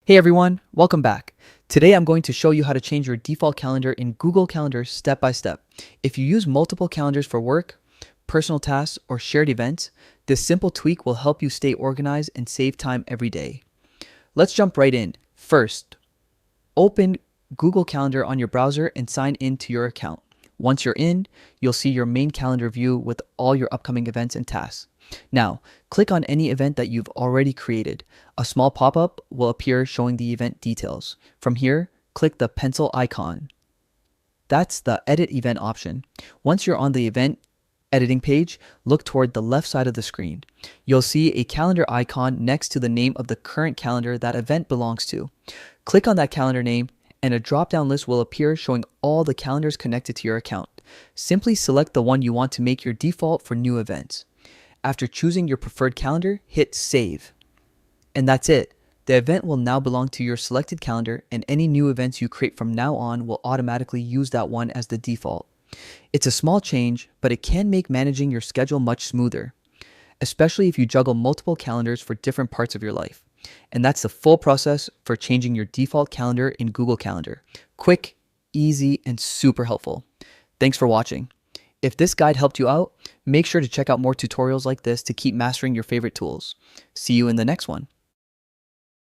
Hey everyone, welcome back. Today I'm going to show you how to change your default calendar in Google Calendar step by step. If you use multiple calendars for work, personal tasks, or shared events, this simple tweak will help you stay organized and save time every day. Let's jump right in. First, open Google Calendar on your browser and sign in to your account. Once you're in, you'll see your main calendar view with all your upcoming events and tasks. Now, click on any event that you've already created. A small pop-up will appear showing the event details. From here, click the pencil icon. That's the Edit Event option. Once you're on the event editing page, look toward the left side of the screen. You'll see a calendar icon next to the name of the current calendar that event belongs to. Click on that calendar name and a drop-down list will appear showing all the calendars connected to your account. Simply select the one you want to make your default for new events. After choosing your preferred calendar, hit Save. And that's it. The event will now belong to your selected calendar, and any new events you create from now on will automatically use that one as the default. It's a small change, but it can make managing your schedule much smoother, especially if you juggle multiple calendars for different parts of your life. And that's the full process for changing your default calendar in Google Calendar. Quick, easy, and super helpful. Thanks for watching. If this guide helped you out, make sure to check out more tutorials like this to keep mastering your favorite tools. See you in the next one.